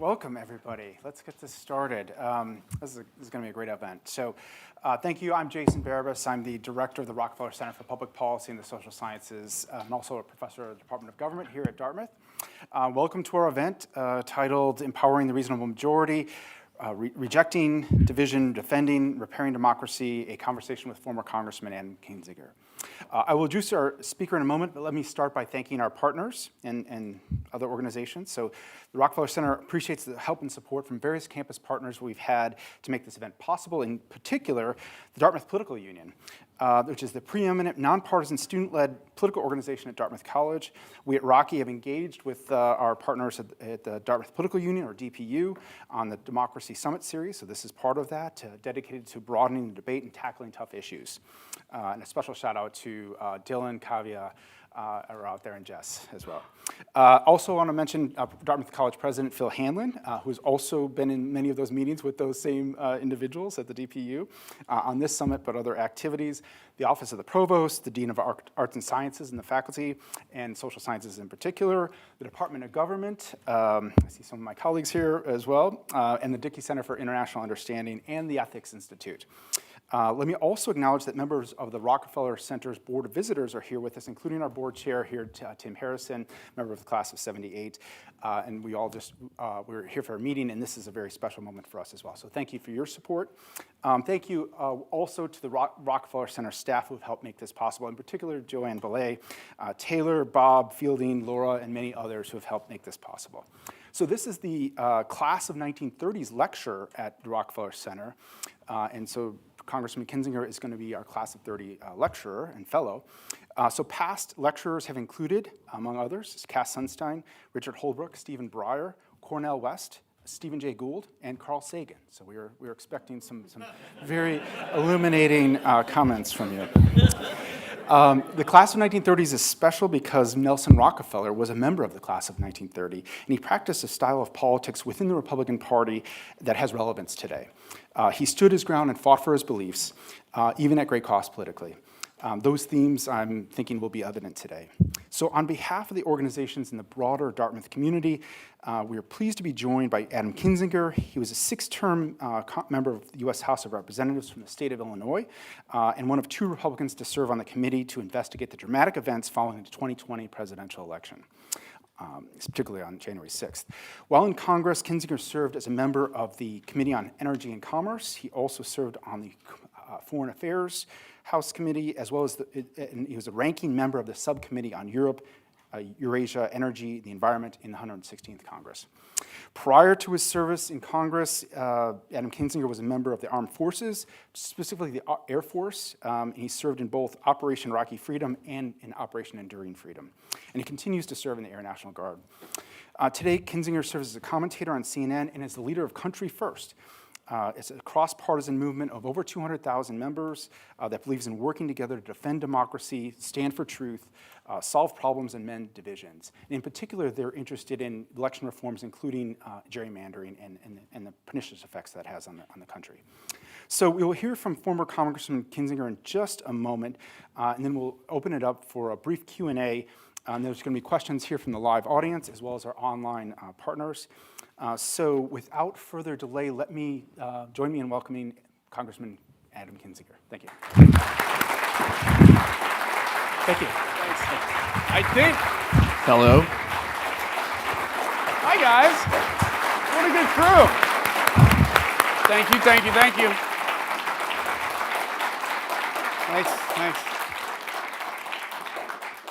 Welcome, everybody. Let's get this started. This is going to be a great event. So thank you. I'm Jason Barabas. I'm the director of the Rockefeller Center for Public Policy and the Social Sciences, and also a professor at the Department of Government here at Dartmouth. Welcome to our event titled Empowering the Reasonable Majority, Rejecting Division, Defending, Repairing Democracy, a Conversation with former Congressman Kinzinger. I will introduce our speaker in a moment, but let me start by thanking our partners and other organizations. So the Rockefeller Center appreciates the help and support from various campus partners we've had to make this event possible, in particular, the Dartmouth Political Union, which is the preeminent nonpartisan student-led political organization at Dartmouth College. We at Rocky have engaged with our partners at the Dartmouth Political Union, or DPU, on the Democracy Summit series. So this is part of that, dedicated to broadening the debate and tackling tough issues. And a special shout out to Dylan, Kavya, are out there, and Jess as well. Also want to mention Dartmouth College President Phil Hanlon, who's also been in many of those meetings with those same individuals at the DPU on this summit, but other activities. The Office of the Provost, the Dean of Arts and Sciences and the faculty, and social sciences in particular, the Department of Government, I see some of my colleagues here as well, and the Dickey Center for International Understanding, and the Ethics Institute. Let me also acknowledge that members of the Rockefeller Center's Board of Visitors are here with us, including our board chair here, Tim Harrison, member of the class of '78. And we all we're here for a meeting, and this is a very special moment for us as well. So thank you for your support. Thank you also to the Rockefeller Center staff who have helped make this possible, in particular Joanne Belay, Taylor, Bob, Fielding, Laura, and many others who have helped make this possible. So this is the class of 1930s lecture at the Rockefeller Center. And so Congressman Kinzinger is going to be our class of 30 lecturer and fellow. So past lecturers have included, among others, Cass Sunstein, Richard Holbrook, Stephen Breyer, Cornell West, Stephen Jay Gould, and Carl Sagan. So we're expecting some very illuminating comments from you. The class of 1930s is special because Nelson Rockefeller was a member of the class of 1930, and he practiced a style of politics within the Republican Party that has relevance today. He stood his ground and fought for his beliefs, even at great cost politically. Those themes, I'm thinking, will be evident today. So on behalf of the organizations in the broader Dartmouth community, we are pleased to be joined by Adam Kinzinger. He was a six-term member of the U.S. House of Representatives from the state of Illinois, and one of two Republicans to serve on the committee to investigate the dramatic events following the 2020 presidential election, particularly on January 6th. While in Congress, Kinzinger served as a member of the Committee on Energy and Commerce. He also served on the Foreign Affairs House Committee, as well as and he was a ranking member of the Subcommittee on Europe, Eurasia, Energy, the Environment in the 116th Congress. Prior to his service in Congress, Adam Kinzinger was a member of the Armed Forces, specifically the Air Force. He served in both Operation Rocky Freedom and in Operation Enduring Freedom. And he continues to serve in the Air National Guard. Today, Kinzinger serves as a commentator on CNN and is the leader of Country First. It's a cross-partisan movement of over 200,000 members that believes in working together to defend democracy, stand for truth, solve problems, and mend divisions. And in particular, they're interested in election reforms, including gerrymandering and the pernicious effects that has on the country. So we will hear from former Congressman Kinzinger in just a moment, and then we'll open it up for a brief Q&A. There's going to be questions here from the live audience, as well as our online partners. So without further delay, join me in welcoming Congressman Adam Kinzinger. Thank you. Thank you. Thanks. I think. Hello. Hi, guys. What a good crew. Thank you, thank you, thank you. Thanks.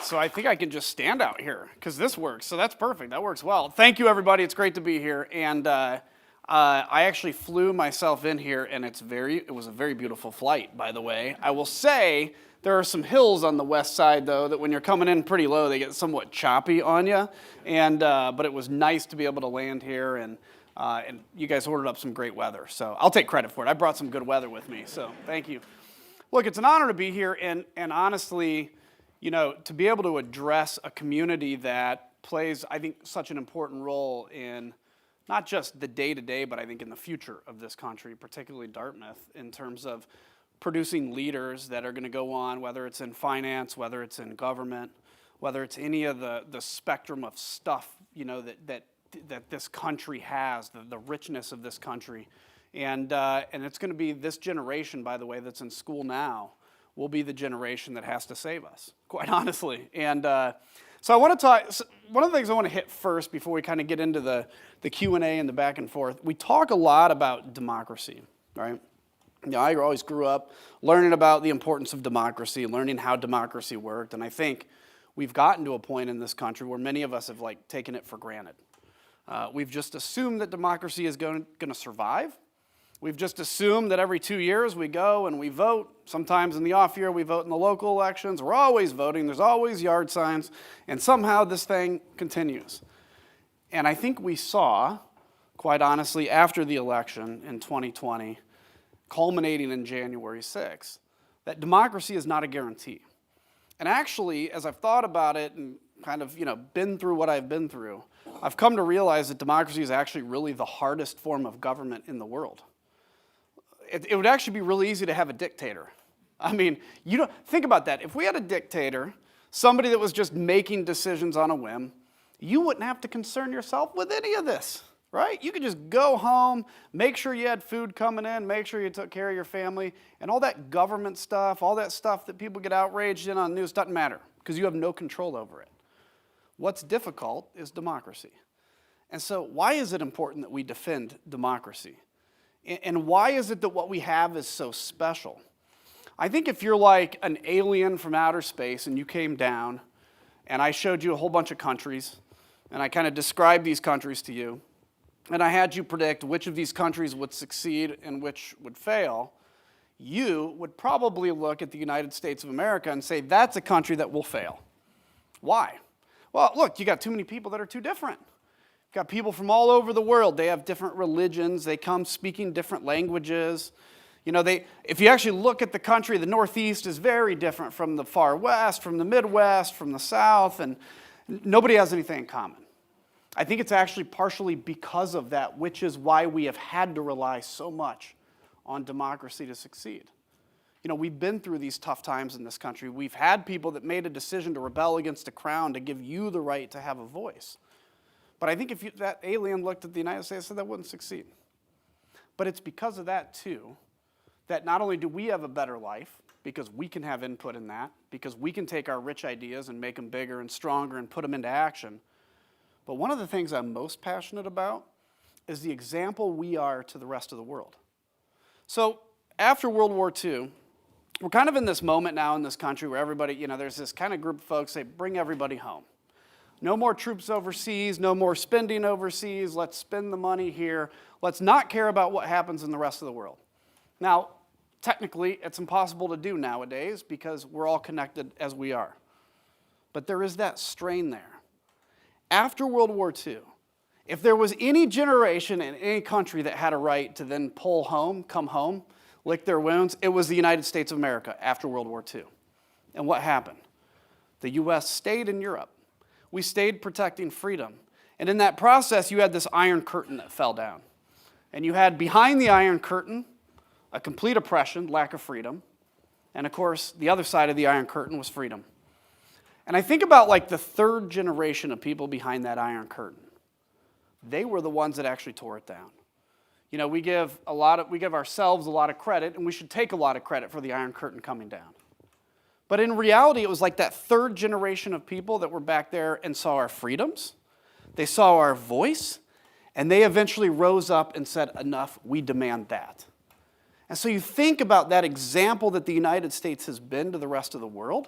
So I think I can just stand out here because this works. So that's perfect. That works well. Thank you, everybody. It's great to be here. And I actually flew myself in here, and it was a very beautiful flight, by the way. I will say there are some hills on the west side, though, that when you're coming in pretty low, they get somewhat choppy on you. But it was nice to be able to land here, and you guys ordered up some great weather. So I'll take credit for it. I brought some good weather with me. So thank you. Look, it's an honor to be here, and honestly, to be able to address a community that plays, I think, such an important role in not just the day-to-day, but I think in the future of this country, particularly Dartmouth, in terms of producing leaders that are going to go on, whether it's in finance, whether it's in government, whether it's any of the spectrum of stuff, that this country has, the richness of this country. And it's going to be this generation, by the way, that's in school now, will be the generation that has to save us, quite honestly. And so I want to talk, one of the things I want to hit first before we kind of get into the Q&A and the back and forth, we talk a lot about democracy, right? You know, I always grew up learning about the importance of democracy, learning how democracy worked, and I think we've gotten to a point in this country where many of us have taken it for granted. We've just assumed that democracy is going to survive. We've just assumed that every 2 years we go and we vote. Sometimes in the off year we vote in the local elections. We're always voting. There's always yard signs. And somehow this thing continues. And I think we saw, quite honestly, after the election in 2020, culminating in January 6th, that democracy is not a guarantee. And actually, as I've thought about it and kind of, been through what I've been through, I've come to realize that democracy is actually really the hardest form of government in the world. It would actually be really easy to have a dictator. I mean, think about that. If we had a dictator, somebody that was just making decisions on a whim, you wouldn't have to concern yourself with any of this, right? You could just go home, make sure you had food coming in, make sure you took care of your family, and all that government stuff, all that stuff that people get outraged in on the news doesn't matter because you have no control over it. What's difficult is democracy. And so why is it important that we defend democracy? And why is it that what we have is so special? I think if you're like an alien from outer space and you came down and I showed you a whole bunch of countries and I kind of described these countries to you and I had you predict which of these countries would succeed and which would fail, you would probably look at the United States of America and say, that's a country that will fail. Why? Well, look, you got too many people that are too different. Got people from all over the world. They have different religions. They come speaking different languages. If you actually look at the country, the Northeast is very different from the far West, from the Midwest, from the South, and nobody has anything in common. I think it's actually partially because of that, which is why we have had to rely so much on democracy to succeed. We've been through these tough times in this country. We've had people that made a decision to rebel against the crown to give you the right to have a voice. But I think if that alien looked at the United States and said that wouldn't succeed. But it's because of that, too, that not only do we have a better life, because we can have input in that, because we can take our rich ideas and make them bigger and stronger and put them into action, but one of the things I'm most passionate about is the example we are to the rest of the world. So after World War II, we're kind of in this moment now in this country where everybody, there's this kind of group of folks say, bring everybody home. No more troops overseas, no more spending overseas, let's spend the money here. Let's not care about what happens in the rest of the world. Now, technically, it's impossible to do nowadays because we're all connected as we are. But there is that strain there. After World War II, if there was any generation in any country that had a right to then pull home, come home, lick their wounds, it was the United States of America after World War II. And what happened? The U.S. stayed in Europe. We stayed protecting freedom. And in that process, you had this iron curtain that fell down. And you had behind the iron curtain a complete oppression, lack of freedom. And of course, the other side of the iron curtain was freedom. And I think about the third generation of people behind that iron curtain. They were the ones that actually tore it down. We give ourselves a lot of credit, and we should take a lot of credit for the iron curtain coming down. But in reality, it was like that third generation of people that were back there and saw our freedoms. They saw our voice, and they eventually rose up and said, enough, we demand that. And so you think about that example that the United States has been to the rest of the world,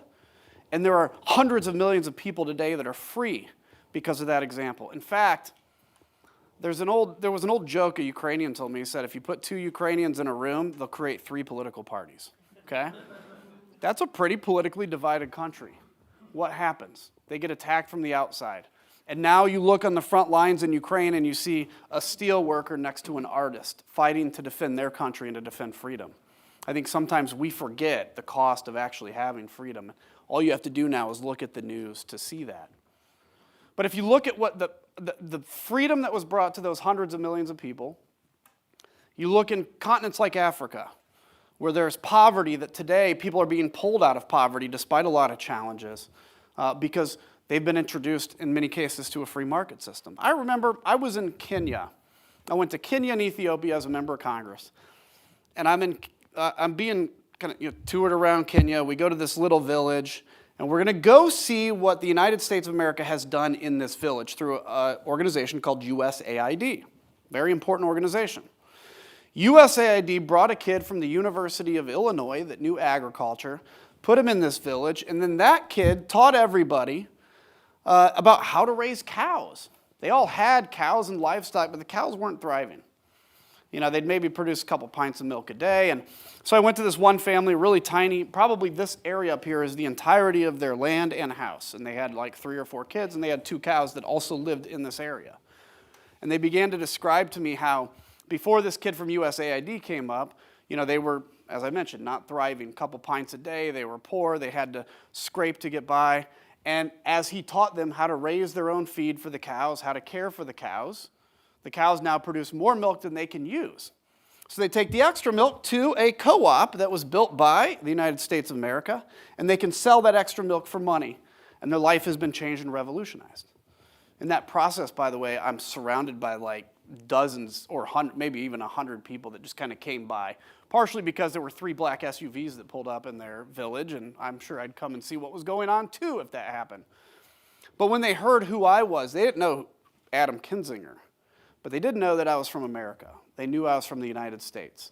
and there are hundreds of millions of people today that are free because of that example. In fact, there was an old joke a Ukrainian told me. He said, if you put 2 Ukrainians in a room, they'll create 3 political parties, okay? That's a pretty politically divided country. What happens? They get attacked from the outside. And now you look on the front lines in Ukraine and you see a steel worker next to an artist fighting to defend their country and to defend freedom. I think sometimes we forget the cost of actually having freedom. All you have to do now is look at the news to see that. But if you look at what the freedom that was brought to those hundreds of millions of people, you look in continents like Africa, where there's poverty that today people are being pulled out of poverty despite a lot of challenges because They've been introduced, in many cases, to a free market system. I remember I was in Kenya. I went to Kenya and Ethiopia as a member of Congress. And I'm being kind of toured around Kenya. We go to this little village, and we're going to go see what the United States of America has done in this village through an organization called USAID. Very important organization. USAID brought a kid from the University of Illinois that knew agriculture, put him in this village, and then that kid taught everybody about how to raise cows. They all had cows and livestock, but the cows weren't thriving. You know, they'd maybe produce a couple pints of milk a day. And so I went to this one family, really tiny, probably this area up here is the entirety of their land and house. And they had like 3 or 4 kids, and they had 2 cows that also lived in this area. And they began to describe to me how before this kid from USAID came up, you know, they were, as I mentioned, not thriving, a couple pints a day. They were poor. They had to scrape to get by. And as he taught them how to raise their own feed for the cows, how to care for the cows now produce more milk than they can use. So they take the extra milk to a co-op that was built by the United States of America, and they can sell that extra milk for money, and their life has been changed and revolutionized. In that process, by the way, I'm surrounded by like dozens or maybe even 100 people that just kind of came by, partially because there were 3 black SUVs that pulled up in their village, and I'm sure I'd come and see what was going on too if that happened. But when they heard who I was, they didn't know Adam Kinzinger, but they did know that I was from America. They knew I was from the United States.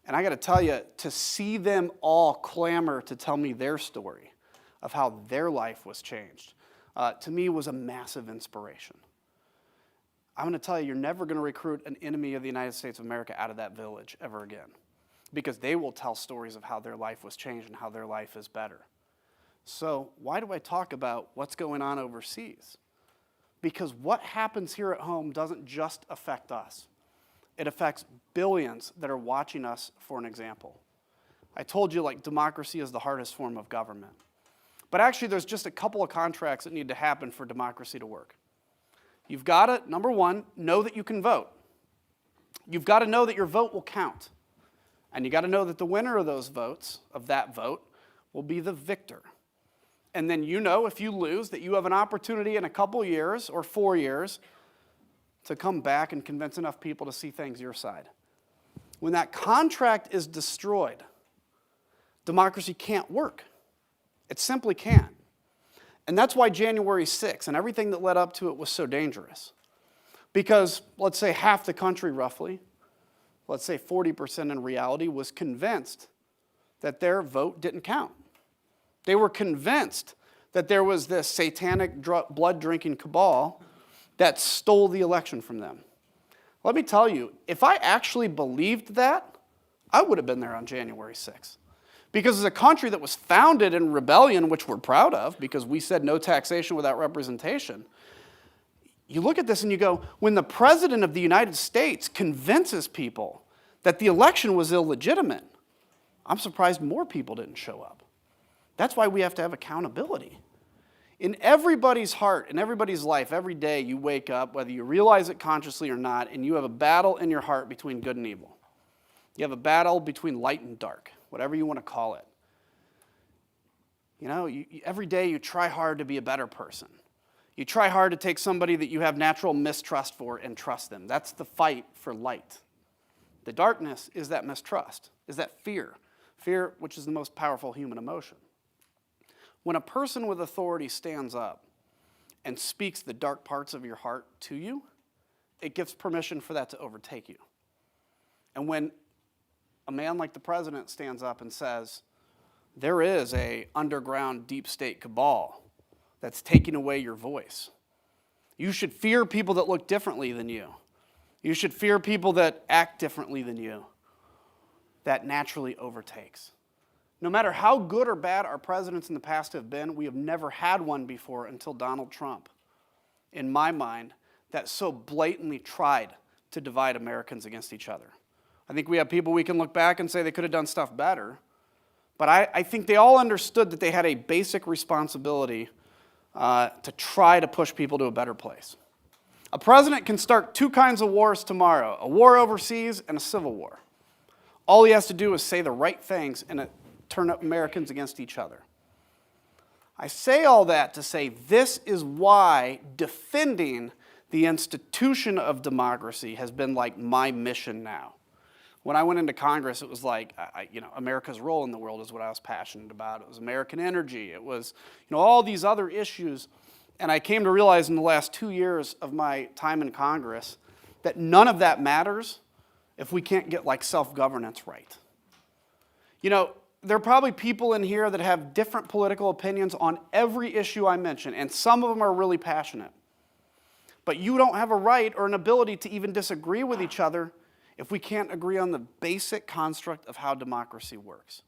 And I got to tell you, to see them all clamor to tell me their story of how their life was changed, to me was a massive inspiration. I'm going to tell you, you're never going to recruit an enemy of the United States of America out of that village ever again, because they will tell stories of how their life was changed and how their life is better. So why do I talk about what's going on overseas? Because what happens here at home doesn't just affect us. It affects billions that are watching us for an example. I told you, like, democracy is the hardest form of government. But actually, there's just a couple of contracts that need to happen for democracy to work. You've got to, number one, know that you can vote. You've got to know that your vote will count. And you got to know that the winner of those votes, of that vote, will be the victor. And then you know, if you lose, that you have an opportunity in a couple years or 4 years to come back and convince enough people to see things your side. When that contract is destroyed, democracy can't work. It simply can't. And that's why January 6th and everything that led up to it was so dangerous. Because, let's say half the country roughly, let's say 40% in reality, was convinced that their vote didn't count. They were convinced that there was this satanic blood-drinking cabal that stole the election from them. Let me tell you, if I actually believed that, I would have been there on January 6th. Because as a country that was founded in rebellion, which we're proud of, because we said no taxation without representation, you look at this and you go, when the President of the United States convinces people that the election was illegitimate, I'm surprised more people didn't show up. That's why we have to have accountability. In everybody's heart, in everybody's life, every day you wake up, whether you realize it consciously or not, and you have a battle in your heart between good and evil. You have a battle between light and dark, whatever you want to call it. You know, every day you try hard to be a better person. You try hard to take somebody that you have natural mistrust for and trust them. That's the fight for light. The darkness is that mistrust, is that fear. Fear, which is the most powerful human emotion. When a person with authority stands up and speaks the dark parts of your heart to you, it gives permission for that to overtake you. And when a man like the president stands up and says, there is an underground deep state cabal that's taking away your voice. You should fear people that look differently than you. You should fear people that act differently than you. That naturally overtakes. No matter how good or bad our presidents in the past have been, we have never had one before until Donald Trump, in my mind, that so blatantly tried to divide Americans against each other. I think we have people we can look back and say they could have done stuff better, but I think they all understood that they had a basic responsibility to try to push people to a better place. A president can start 2 kinds of wars tomorrow, a war overseas and a civil war. All he has to do is say the right things and turn up Americans against each other. I say all that to say this is why defending the institution of democracy has been like my mission now. When I went into Congress, it was like, America's role in the world is what I was passionate about. It was American energy. It was, all these other issues. And I came to realize in the last 2 years of my time in Congress that none of that matters if we can't get like self-governance right. There are probably people in here that have different political opinions on every issue I mention, and some of them are really passionate. But you don't have a right or an ability to even disagree with each other if we can't agree on the basic construct of how democracy works.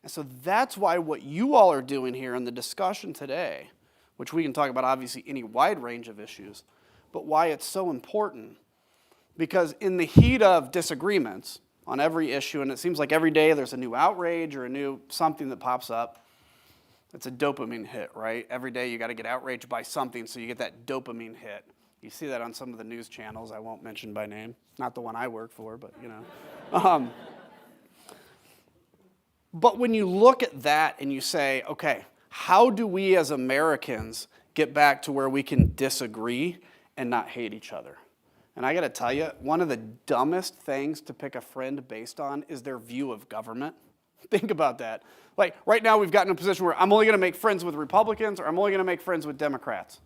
And so that's why what you all are doing here in the discussion today, which we can talk about obviously any wide range of issues, but why it's so important. Because in the heat of disagreements on every issue, and it seems like every day there's a new outrage or a new something that pops up, it's a dopamine hit, right? Every day you got to get outraged by something so you get that dopamine hit. You see that on some of the news channels I won't mention by name. Not the one I work for, but But when you look at that and you say, okay, how do we as Americans get back to where we can disagree and not hate each other? And I got to tell you, one of the dumbest things to pick a friend based on is their view of government. Think about that. Like right now we've gotten in a position where I'm only going to make friends with Republicans or I'm only going to make friends with Democrats.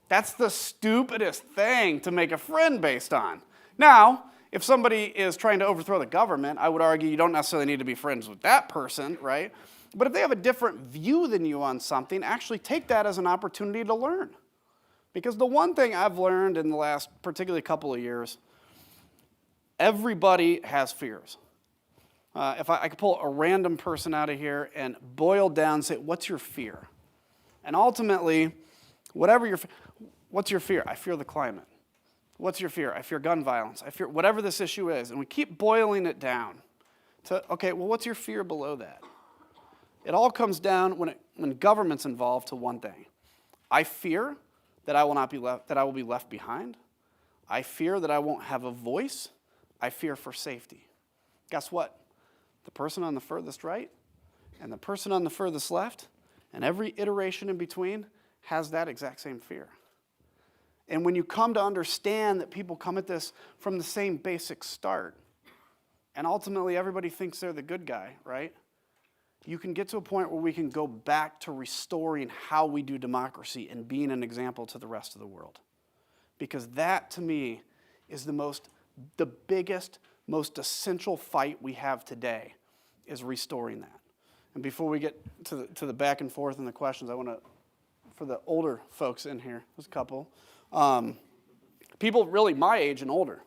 That's the stupidest thing to make a friend based on. Now, if somebody is trying to overthrow the government, I would argue you don't necessarily need to be friends with that person, right? But if they have a different view than you on something, actually take that as an opportunity to learn. Because the one thing I've learned in the last particularly couple of years, everybody has fears. If I could pull a random person out of here and boil down and say, what's your fear? And ultimately, what's your fear? I fear the climate. What's your fear? I fear gun violence. I fear whatever this issue is. And we keep boiling it down to, okay, well, what's your fear below that? It all comes down when government's involved to one thing. I fear that I will be left behind. I fear that I won't have a voice. I fear for safety. Guess what? The person on the furthest right and the person on the furthest left and every iteration in between has that exact same fear. And when you come to understand that people come at this from the same basic start, and ultimately everybody thinks they're the good guy, right? You can get to a point where we can go back to restoring how we do democracy and being an example to the rest of the world. Because that, to me, is the biggest, most essential fight we have today, is restoring that. And before we get to the back and forth and the questions, I want to, for the older folks in here, there's a couple, people really my age and older.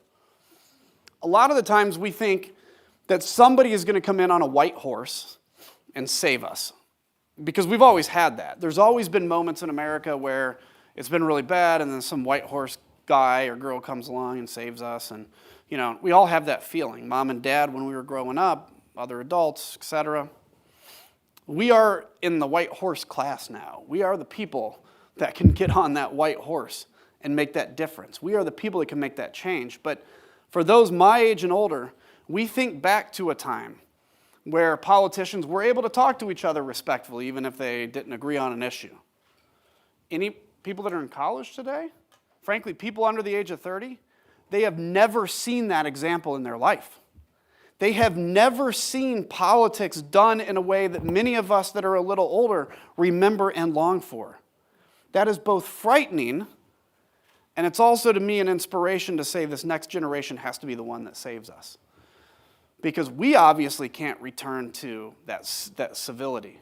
A lot of the times we think that somebody is going to come in on a white horse and save us. Because we've always had that. There's always been moments in America where it's been really bad and then some white horse guy or girl comes along and saves us. And, we all have that feeling. Mom and dad, when we were growing up, other adults, etc. We are in the white horse class now. We are the people that can get on that white horse and make that difference. We are the people that can make that change. But for those my age and older, we think back to a time where politicians were able to talk to each other respectfully, even if they didn't agree on an issue. Any people that are in college today, frankly, people under the age of 30, they have never seen that example in their life. They have never seen politics done in a way that many of us that are a little older remember and long for. That is both frightening, and it's also to me an inspiration to say this next generation has to be the one that saves us. Because we obviously can't return to that civility.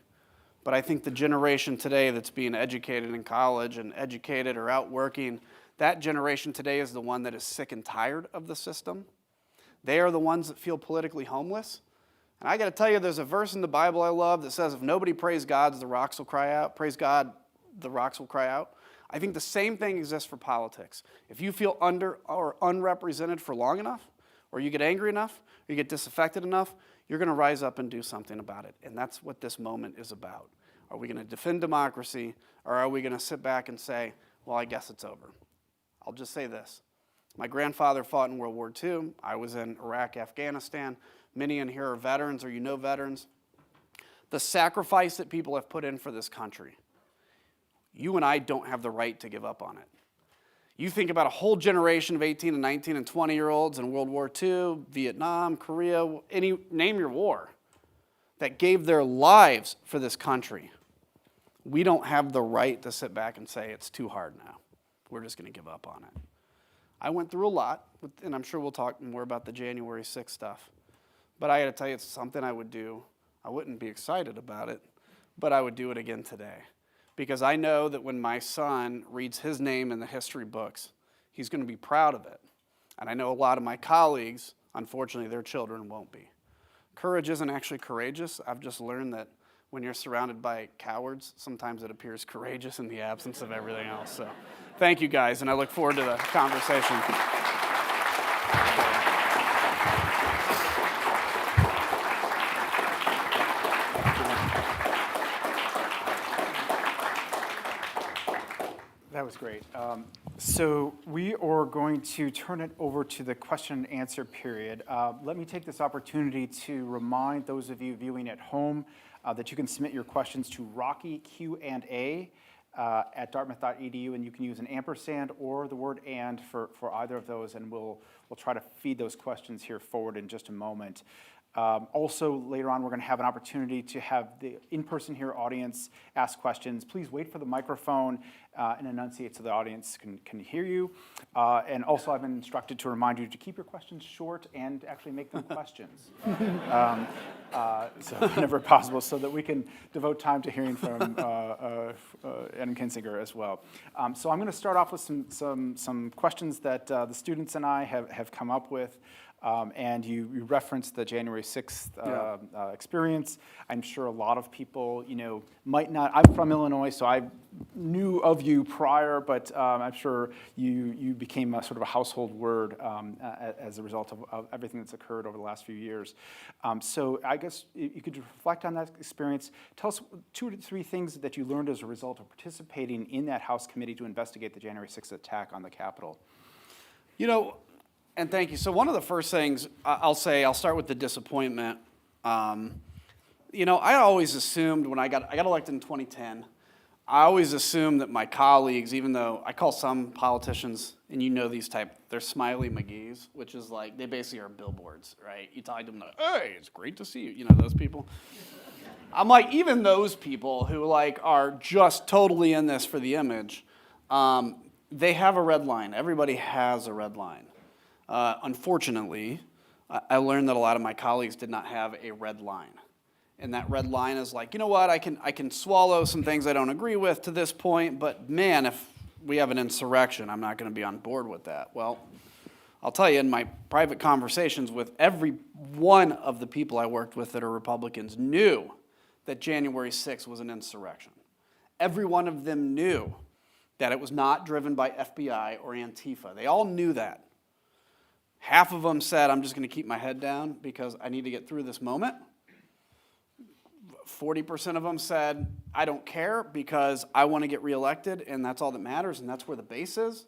But I think the generation today that's being educated in college and educated or out working, that generation today is the one that is sick and tired of the system. They are the ones that feel politically homeless. And I got to tell you, there's a verse in the Bible I love that says, if nobody prays God, the rocks will cry out. Praise God, the rocks will cry out. I think the same thing exists for politics. If you feel under or unrepresented for long enough, or you get angry enough, or you get disaffected enough, you're going to rise up and do something about it. And that's what this moment is about. Are we going to defend democracy, or are we going to sit back and say, well, I guess it's over? I'll just say this. My grandfather fought in World War II. I was in Iraq, Afghanistan. Many in here are veterans, or you know veterans. the sacrifice that people have put in for this country, you and I don't have the right to give up on it. You think about a whole generation of 18 and 19 and 20-year-olds in World War II, Vietnam, Korea, name your war, that gave their lives for this country. We don't have the right to sit back and say it's too hard now. We're just going to give up on it. I went through a lot, and I'm sure we'll talk more about the January 6th stuff. But I got to tell you, it's something I would do. I wouldn't be excited about it, but I would do it again today. Because I know that when my son reads his name in the history books, he's going to be proud of it. And I know a lot of my colleagues, unfortunately, their children won't be. Courage isn't actually courageous. I've just learned that when you're surrounded by cowards, sometimes it appears courageous in the absence of everything else. So thank you, guys, and I look forward to the conversation. That was great. So we are going to turn it over to the question and answer period. Let me take this opportunity to remind those of you viewing at home that you can submit your questions to Rocky Q&A at dartmouth.edu, and you can use an ampersand or the word and for either of those, and we'll try to feed those questions here forward in just a moment. Also, later on, we're going to have an opportunity to have the in-person here audience ask questions. Please wait for the microphone and enunciate so the audience can hear you. And also, I've been instructed to remind you to keep your questions short and actually make them questions. So whenever possible, so that we can devote time to hearing from Adam Kinzinger as well. So I'm going to start off with some questions that the students and I have come up with. And you referenced the January 6th experience. I'm sure a lot of people, might not. I'm from Illinois, so I knew of you prior, but I'm sure you became a sort of a household word as a result of everything that's occurred over the last few years. So I guess you could reflect on that experience. Tell us 2 to 3 things that you learned as a result of participating in that House committee to investigate the January 6th attack on the Capitol. And thank you. So one of the first things I'll start with the disappointment. I always assumed when I got elected in 2010, I always assumed that my colleagues, even though I call some politicians, and these they're smiley McGee's, which is like, they basically are billboards, right? You talk to them, hey, it's great to see you, those people. I'm like, even those people who are just totally in this for the image, they have a red line. Everybody has a red line. Unfortunately, I learned that a lot of my colleagues did not have a red line. And that red line is like, I can swallow some things I don't agree with to this point, but man, if we have an insurrection, I'm not going to be on board with that. Well, I'll tell you, in my private conversations with every one of the people I worked with that are Republicans knew that January 6th was an insurrection. Every one of them knew that it was not driven by FBI or Antifa. They all knew that. Half of them said, I'm just going to keep my head down because I need to get through this moment. 40% of them said, I don't care because I want to get reelected and that's all that matters and that's where the base is.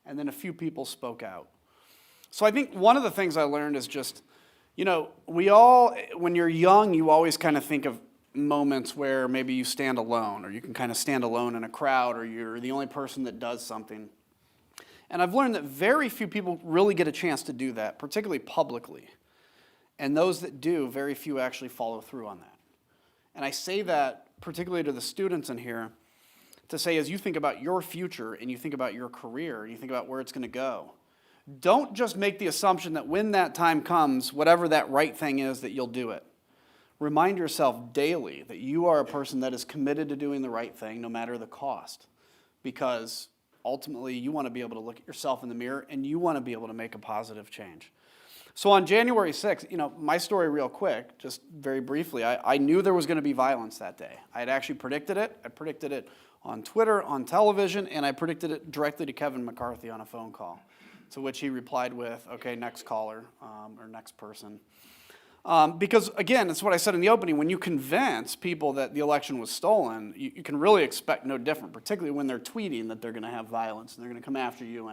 And then a few people spoke out. So I think one of the things I learned is just, we all, when you're young, you always kind of think of moments where maybe you stand alone or you can kind of stand alone in a crowd or you're the only person that does something. And I've learned that very few people really get a chance to do that, particularly publicly. And those that do, very few actually follow through on that. And I say that particularly to the students in here to say, as you think about your future and you think about your career and you think about where it's going to go, don't just make the assumption that when that time comes, whatever that right thing is, that you'll do it. Remind yourself daily that you are a person that is committed to doing the right thing no matter the cost. Because ultimately, you want to be able to look at yourself in the mirror and you want to be able to make a positive change. So on January 6th, my story real quick, just very briefly, I knew there was going to be violence that day. I had actually predicted it. I predicted it on Twitter, on television, and I predicted it directly to Kevin McCarthy on a phone call, to which he replied with, okay, next caller or next person. Because, again, that's what I said in the opening. When you convince people that the election was stolen, you can really expect no different, particularly when they're tweeting that they're going to have violence and they're going to come after you.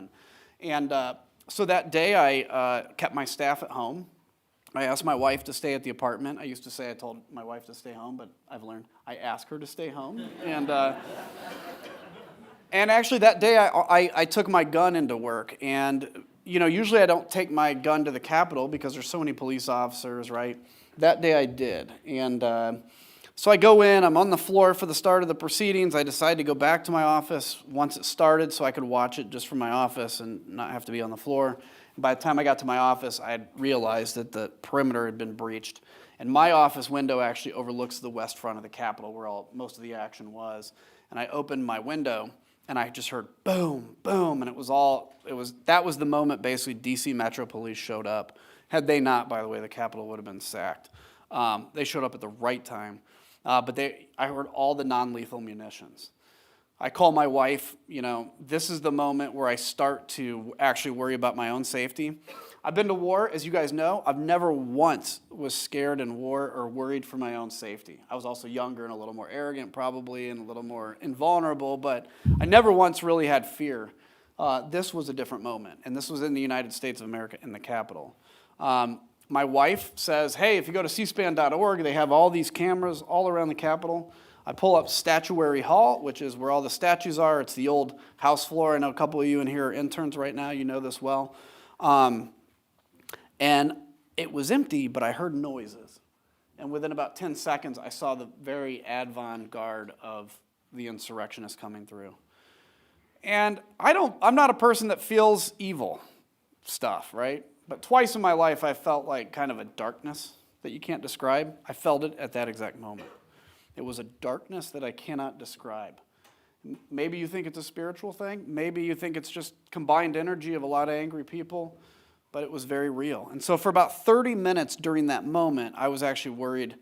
So that day, I kept my staff at home. I asked my wife to stay at the apartment. I used to say I told my wife to stay home, but I've learned I asked her to stay home. And actually that day I took my gun into work. And, usually I don't take my gun to the Capitol because there's so many police officers, right? That day I did. And so I go in, I'm on the floor for the start of the proceedings. I decide to go back to my office once it started so I could watch it just from my office and not have to be on the floor. By the time I got to my office, I had realized that the perimeter had been breached. And my office window actually overlooks the west front of the Capitol where most of the action was. And I opened my window and I just heard boom, boom, and that was the moment basically DC Metro Police showed up. Had they not, by the way, the Capitol would have been sacked. They showed up at the right time. But I heard all the non-lethal munitions. I call my wife, this is the moment where I start to actually worry about my own safety. I've been to war, as you guys know. I've never once was scared in war or worried for my own safety. I was also younger and a little more arrogant probably and a little more invulnerable, but I never once really had fear. This was a different moment, and this was in the United States of America in the Capitol. My wife says, hey, if you go to cspan.org, they have all these cameras all around the Capitol. I pull up Statuary Hall, which is where all the statues are. It's the old House floor. I know a couple of you in here are interns right now. You know this well. And it was empty, but I heard noises. And within about 10 seconds, I saw the very avant-garde of the insurrectionists coming through. And I'm not a person that feels evil stuff, right? But twice in my life, I felt like kind of a darkness that you can't describe. I felt it at that exact moment. It was a darkness that I cannot describe. Maybe you think it's a spiritual thing. Maybe you think it's just combined energy of a lot of angry people. But it was very real. And so for about 30 minutes during that moment, I was actually worried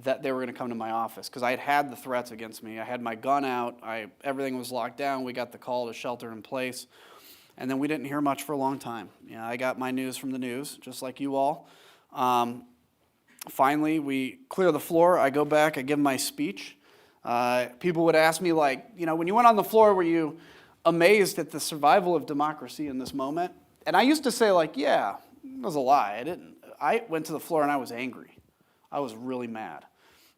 that they were going to come to my office because I had had the threats against me. I had my gun out. Everything was locked down. We got the call to shelter in place. And then we didn't hear much for a long time. I got my news from the news, just like you all. Finally, we clear the floor. I go back. I give my speech. People would ask me, when you went on the floor, were you amazed at the survival of democracy in this moment? And I used to say, yeah, it was a lie. I went to the floor and I was angry. I was really mad.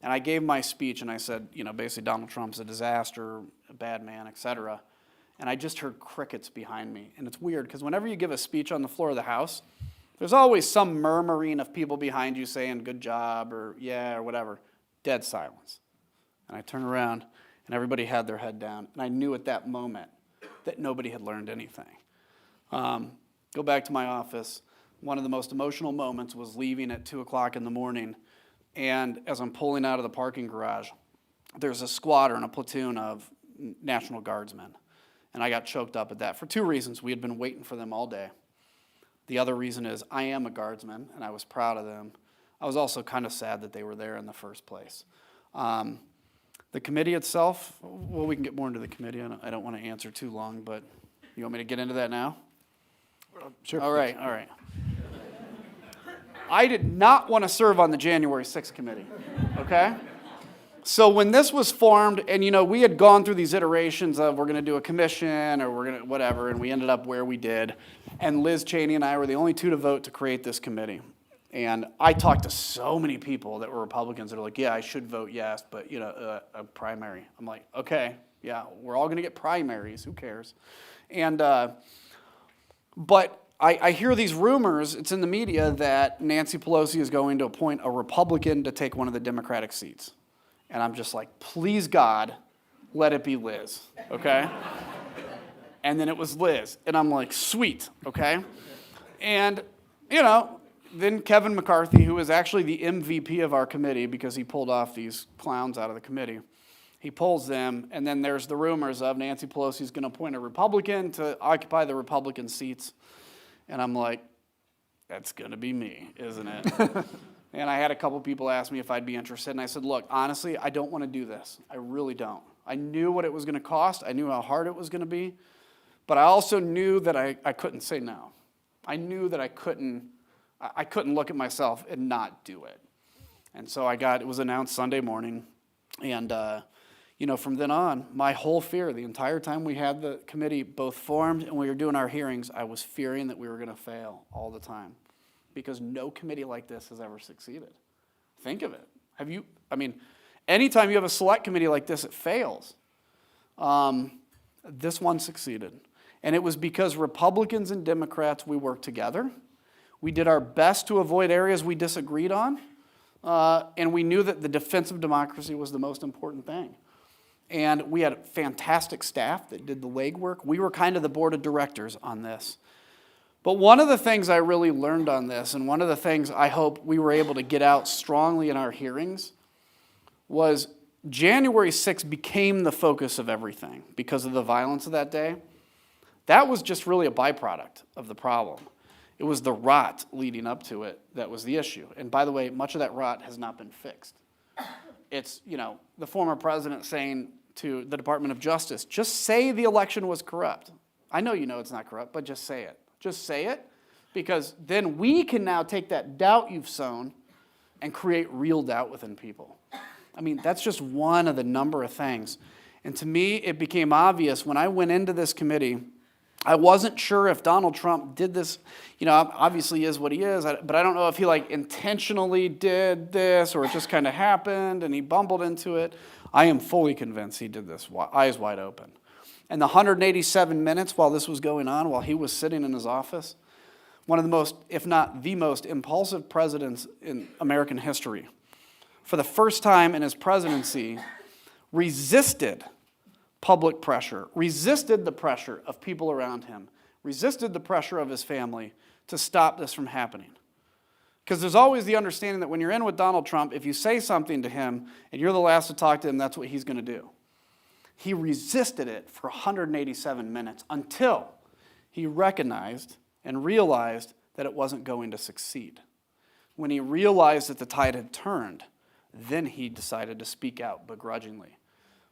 And I gave my speech and I said, basically Donald Trump's a disaster, a bad man, etc. And I just heard crickets behind me. And it's weird because whenever you give a speech on the floor of the House, there's always some murmuring of people behind you saying good job or yeah or whatever. Dead silence. And I turned around and everybody had their head down. And I knew at that moment that nobody had learned anything. Go back to my office. One of the most emotional moments was leaving at 2 o'clock in the morning. And as I'm pulling out of the parking garage, there's a squadron, a platoon of National Guardsmen. And I got choked up at that for two reasons. We had been waiting for them all day. The other reason is I am a guardsman, and I was proud of them. I was also kind of sad that they were there in the first place. The committee itself, well, we can get more into the committee. I don't want to answer too long, but you want me to get into that now? Sure. All right. I did not want to serve on the January 6th committee, okay? So when this was formed, and we had gone through these iterations of we're going to do a commission or we're going to whatever, and we ended up where we did. And Liz Cheney and I were the only two to vote to create this committee. And I talked to so many people that were Republicans that are like, yeah, I should vote yes, but a primary. I'm like, okay, yeah, we're all going to get primaries. Who cares? And but I hear these rumors, it's in the media, that Nancy Pelosi is going to appoint a Republican to take one of the Democratic seats. And I'm just like, please God, let it be Liz, okay? And then it was Liz. And I'm like, sweet, okay? And, then Kevin McCarthy, who is actually the MVP of our committee because he pulled off these clowns out of the committee, he pulls them, and then there's the rumors of Nancy Pelosi's going to appoint a Republican to occupy the Republican seats. And I'm like, that's going to be me, isn't it? And I had a couple people ask me if I'd be interested, and I said, look, honestly, I don't want to do this. I really don't. I knew what it was going to cost. I knew how hard it was going to be. But I also knew that I couldn't say no. I knew that I couldn't look at myself and not do it. And so it was announced Sunday morning. And, from then on, my whole fear, the entire time we had the committee both formed and we were doing our hearings, I was fearing that we were going to fail all the time. because no committee like this has ever succeeded. Think of it. Anytime you have a select committee like this, it fails. This one succeeded. And it was because Republicans and Democrats, we worked together. We did our best to avoid areas we disagreed on. And we knew that the defense of democracy was the most important thing. And we had fantastic staff that did the legwork. We were kind of the board of directors on this. But one of the things I really learned on this, and one of the things I hope we were able to get out strongly in our hearings, was January 6th became the focus of everything because of the violence of that day. That was just really a byproduct of the problem. It was the rot leading up to it that was the issue. And by the way, much of that rot has not been fixed. It's, the former president saying to the Department of Justice, just say the election was corrupt. I know you know it's not corrupt, but just say it. Just say it, because then we can now take that doubt you've sown and create real doubt within people. That's just one of the number of things. And to me, it became obvious when I went into this committee, I wasn't sure if Donald Trump did this, obviously he is what he is, but I don't know if he intentionally did this or it just kind of happened and he bumbled into it. I am fully convinced he did this, eyes wide open. And the 187 minutes while this was going on, while he was sitting in his office, one of the most, if not the most impulsive presidents in American history, for the first time in his presidency, resisted public pressure, resisted the pressure of people around him, resisted the pressure of his family to stop this from happening. Because there's always the understanding that when you're in with Donald Trump, if you say something to him and you're the last to talk to him, that's what he's going to do. He resisted it for 187 minutes until he recognized and realized that it wasn't going to succeed. When he realized that the tide had turned, then he decided to speak out begrudgingly.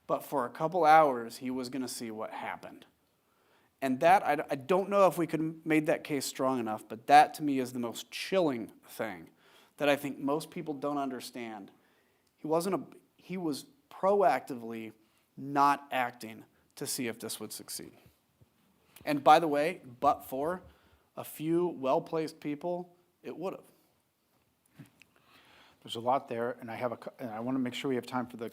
But for a couple hours, he was going to see what happened. And that, I don't know if we could have made that case strong enough, but that to me is the most chilling thing that I think most people don't understand. He was proactively not acting to see if this would succeed. And by the way, but for a few well-placed people, it would have. There's a lot there, and I want to make sure we have time for the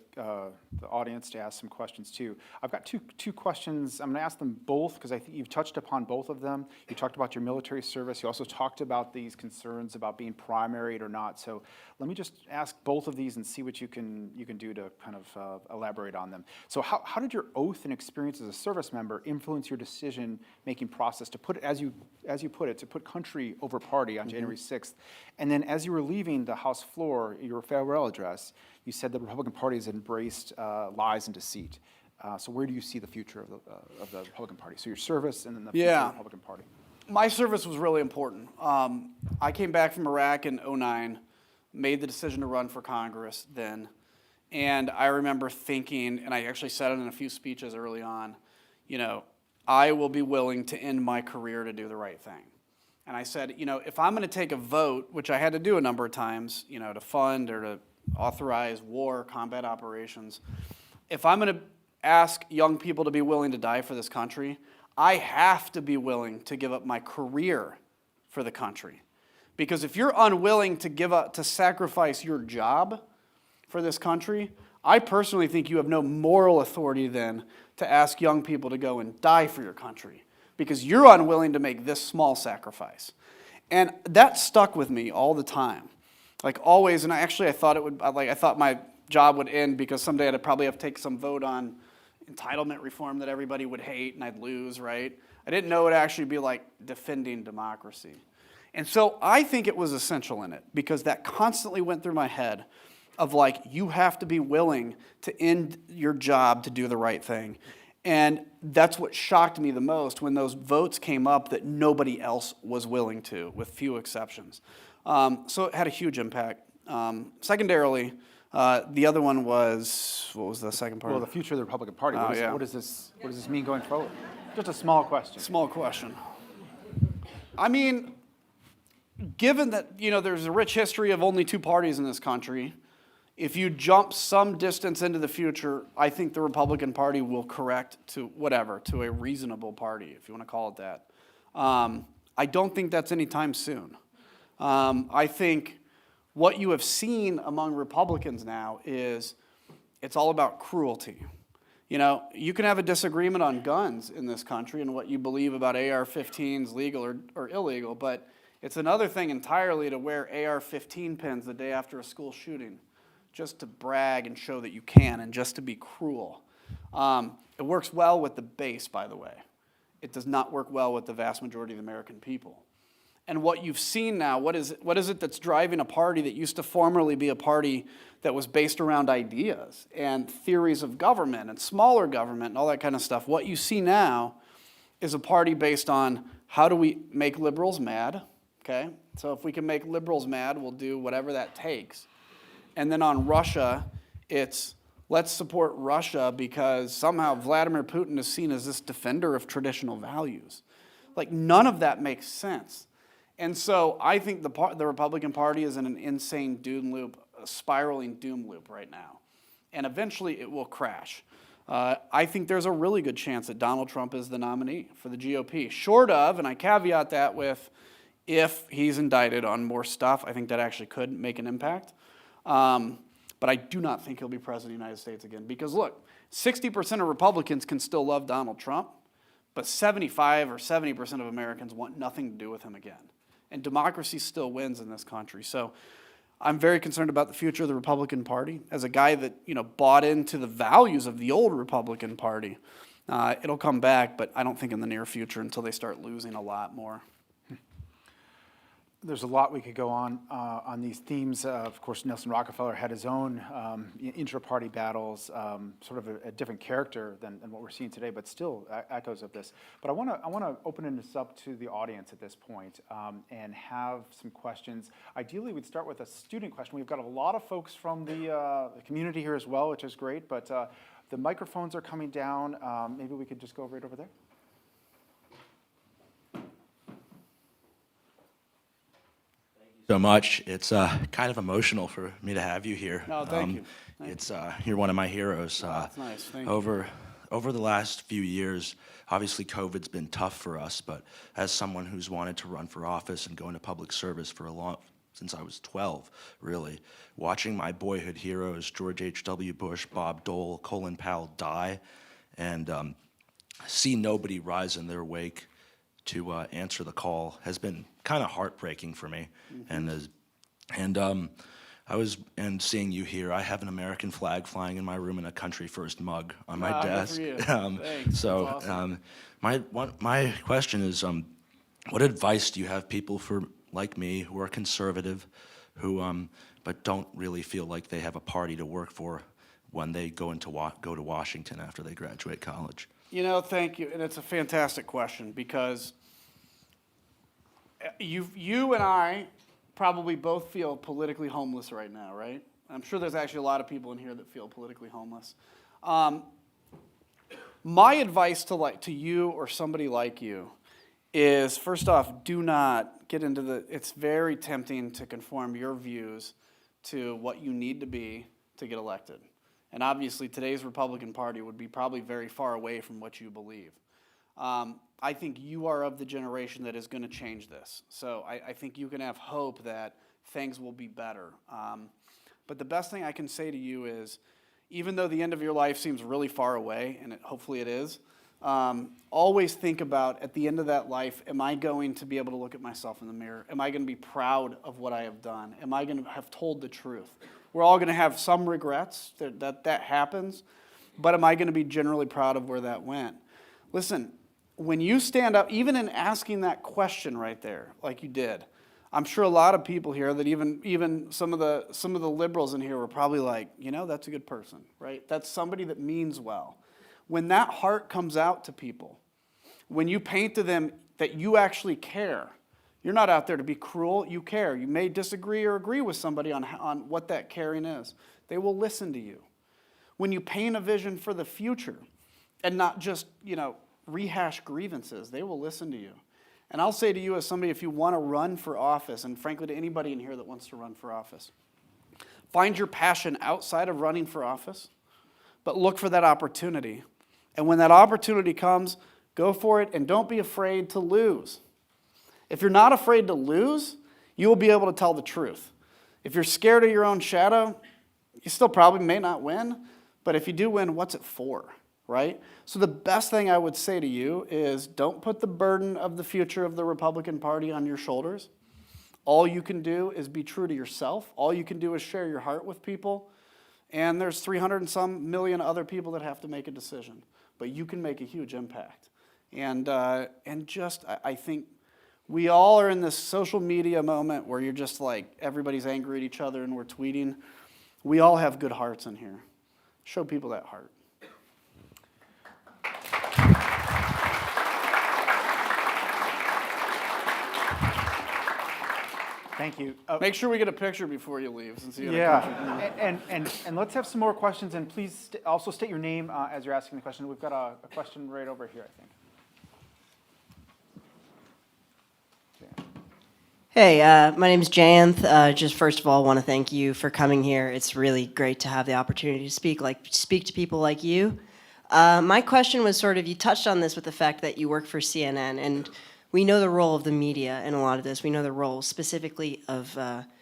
audience to ask some questions too. I've got two questions. I'm going to ask them both because I think you've touched upon both of them. You talked about your military service. You also talked about these concerns about being primaried or not. So let me just ask both of these and see what you can do to kind of elaborate on them. So how did your oath and experience as a service member influence your decision-making process to put it, as you put it, to put country over party on January 6th? And then as you were leaving the House floor, your farewell address, you said the Republican Party has embraced lies and deceit. So where do you see the future of the Republican Party? So your service and then the future of the Republican Party. My service was really important. I came back from Iraq in 2009, made the decision to run for Congress then, and I remember thinking, and I actually said it in a few speeches early on, I will be willing to end my career to do the right thing. And I said, if I'm going to take a vote, which I had to do a number of times, to fund or to authorize war, combat operations, if I'm going to ask young people to be willing to die for this country, I have to be willing to give up my career for the country. Because if you're unwilling to sacrifice your job for this country, I personally think you have no moral authority then to ask young people to go and die for your country, because you're unwilling to make this small sacrifice. And that stuck with me all the time. Always, and I thought it would, I thought my job would end because someday I'd probably have to take some vote on entitlement reform that everybody would hate and I'd lose, right? I didn't know it would actually be defending democracy. And so I think it was essential in it because that constantly went through my head of you have to be willing to end your job to do the right thing. And that's what shocked me the most when those votes came up that nobody else was willing to, with few exceptions. So it had a huge impact. Secondarily, the other one was, what was the second part? Well, the future of the Republican Party. Yeah. What does this mean going forward? Just a small question. Small question. Given that, there's a rich history of only two parties in this country, if you jump some distance into the future, I think the Republican Party will correct to a reasonable party, if you want to call it that. I don't think that's anytime soon. I think what you have seen among Republicans now is it's all about cruelty. You know, you can have a disagreement on guns in this country and what you believe about AR-15s, legal or illegal, but it's another thing entirely to wear AR-15 pins the day after a school shooting, just to brag and show that you can and just to be cruel. It works well with the base, by the way. It does not work well with the vast majority of the American people. And what you've seen now, what is it that's driving a party that used to formerly be a party that was based around ideas and theories of government and smaller government and all that kind of stuff? What you see now is a party based on how do we make liberals mad, okay? So if we can make liberals mad, we'll do whatever that takes. And then on Russia, it's let's support Russia because somehow Vladimir Putin is seen as this defender of traditional values. Like, none of that makes sense. And so I think the Republican Party is in an insane doom loop, a spiraling doom loop right now. And eventually it will crash. I think there's a really good chance that Donald Trump is the nominee for the GOP. Short of, and I caveat that with, if he's indicted on more stuff, I think that actually could make an impact. But I do not think he'll be president of the United States again. Because look, 60% of Republicans can still love Donald Trump, but 75 or 70% of Americans want nothing to do with him again. And democracy still wins in this country. So I'm very concerned about the future of the Republican Party. As a guy that bought into the values of the old Republican Party, it'll come back, but I don't think in the near future until they start losing a lot more. There's a lot we could go on these themes. Of course, Nelson Rockefeller had his own intra-party battles, sort of a different character than what we're seeing today, but still echoes of this. But I want to open this up to the audience at this point and have some questions. Ideally, we'd start with a student question. We've got a lot of folks from the community here as well, which is great, but the microphones are coming down. Maybe we could just go right over there. So much. It's kind of emotional for me to have you here. No, thank you. You're one of my heroes. That's nice. Thank you. Over the last few years, obviously COVID's been tough for us, but as someone who's wanted to run for office and go into public service since I was 12, really, watching my boyhood heroes, George H.W. Bush, Bob Dole, Colin Powell die, and see nobody rise in their wake to answer the call has been kind of heartbreaking for me. And seeing you here, I have an American flag flying in my room and a country first mug on my desk. Good for you. Thanks. So That's awesome. my question is, what advice do you have people like me who are conservative, who but don't really feel like they have a party to work for when they go to Washington after they graduate college? Thank you, and it's a fantastic question because you and I probably both feel politically homeless right now, right? I'm sure there's actually a lot of people in here that feel politically homeless. My advice to you or somebody like you is, first off, do not get into it's very tempting to conform your views to what you need to be to get elected. And obviously, today's Republican Party would be probably very far away from what you believe. I think you are of the generation that is going to change this. So I think you can have hope that things will be better. But the best thing I can say to you is, even though the end of your life seems really far away, and hopefully it is, always think about, at the end of that life, am I going to be able to look at myself in the mirror? Am I going to be proud of what I have done? Am I going to have told the truth? We're all going to have some regrets, that happens, but am I going to be generally proud of where that went? Listen, when you stand up, even in asking that question right there, like you did, I'm sure a lot of people here that even some of the liberals in here were probably like, that's a good person, right? That's somebody that means well. When that heart comes out to people, when you paint to them that you actually care, you're not out there to be cruel, you care. You may disagree or agree with somebody on what that caring is. They will listen to you. When you paint a vision for the future and not just, rehash grievances, they will listen to you. And I'll say to you as somebody, if you want to run for office, and frankly to anybody in here that wants to run for office, find your passion outside of running for office, but look for that opportunity. And when that opportunity comes, go for it and don't be afraid to lose. If you're not afraid to lose, you will be able to tell the truth. If you're scared of your own shadow, you still probably may not win, but if you do win, what's it for, right? So the best thing I would say to you is don't put the burden of the future of the Republican Party on your shoulders. All you can do is be true to yourself. All you can do is share your heart with people. And there's 300 and some million other people that have to make a decision. But you can make a huge impact. And I think we all are in this social media moment where you're just like, everybody's angry at each other and we're tweeting. We all have good hearts in here. Show people that heart. Thank you. Make sure we get a picture before you leave. Since you And let's have some more questions, and please also state your name as you're asking the question. We've got a question right over here, I think. Hey, my name is Jayanth. Just first of all, want to thank you for coming here. It's really great to have the opportunity to speak to people like you. My question was sort of, you touched on this with the fact that you work for CNN, and we know the role of the media in a lot of this. We know the role specifically of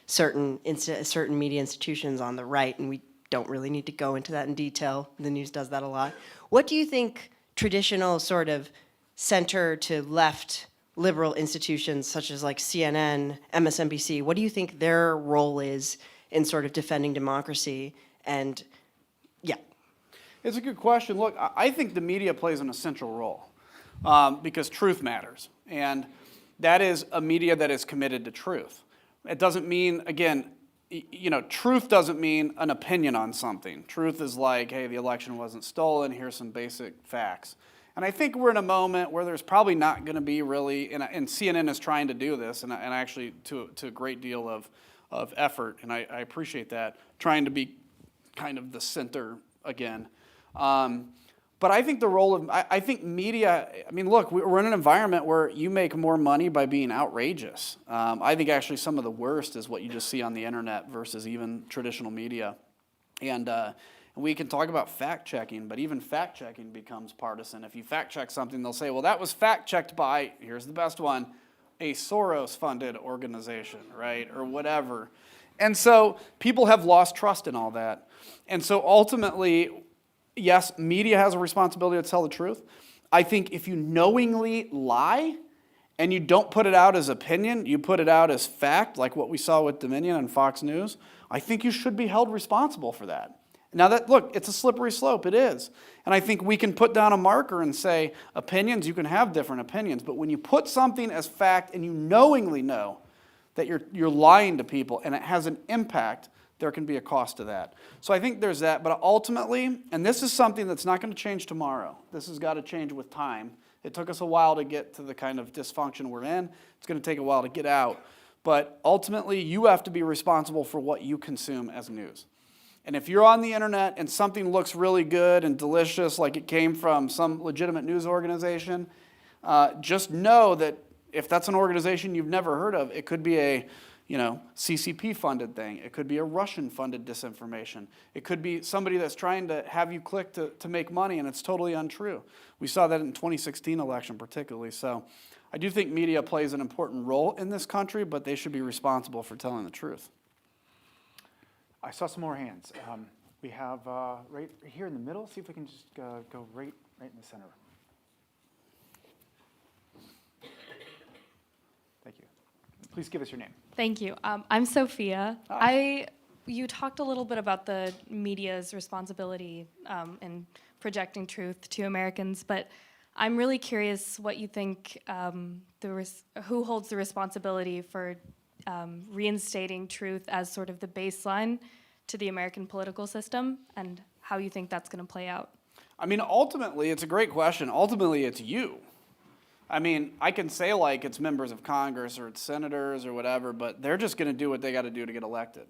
certain media institutions on the right, and we don't really need to go into that in detail. The news does that a lot. What do you think traditional sort of center to left liberal institutions such as like CNN, MSNBC, what do you think their role is in sort of defending democracy? And yeah. It's a good question. Look, I think the media plays an essential role because truth matters. And that is a media that is committed to truth. It doesn't mean, again, truth doesn't mean an opinion on something. Truth is like, hey, the election wasn't stolen, here's some basic facts. And I think we're in a moment where there's probably not going to be really, and CNN is trying to do this, and actually to a great deal of effort, and I appreciate that, trying to be kind of the center again. But I think the role of, I think media, look, we're in an environment where you make more money by being outrageous. I think actually some of the worst is what you just see on the internet versus even traditional media. And we can talk about fact-checking, but even fact-checking becomes partisan. If you fact-check something, they'll say, well, that was fact-checked by, here's the best one, a Soros-funded organization, right, or whatever. And so people have lost trust in all that. And so ultimately, yes, media has a responsibility to tell the truth. I think if you knowingly lie and you don't put it out as opinion, you put it out as fact, like what we saw with Dominion and Fox News, I think you should be held responsible for that. Now look, it's a slippery slope, it is. And I think we can put down a marker and say, opinions, you can have different opinions, but when you put something as fact and you knowingly know that you're lying to people and it has an impact, there can be a cost to that. So I think there's that, but ultimately, and this is something that's not going to change tomorrow. This has got to change with time. It took us a while to get to the kind of dysfunction we're in. It's going to take a while to get out. But ultimately, you have to be responsible for what you consume as news. And if you're on the internet and something looks really good and delicious, like it came from some legitimate news organization, just know that if that's an organization you've never heard of, it could be a CCP-funded thing. It could be a Russian-funded disinformation. It could be somebody that's trying to have you click to make money, and it's totally untrue. We saw that in the 2016 election particularly. So I do think media plays an important role in this country, but they should be responsible for telling the truth. I saw some more hands. We have right here in the middle. See if we can just go right in the center. Thank you. Please give us your name. Thank you. I'm Sophia. You talked a little bit about the media's responsibility in projecting truth to Americans, but I'm really curious what you think, who holds the responsibility for reinstating truth as sort of the baseline to the American political system, and how you think that's going to play out? Ultimately, it's a great question. Ultimately, it's you. I can say like it's members of Congress or it's senators or whatever, but they're just going to do what they got to do to get elected.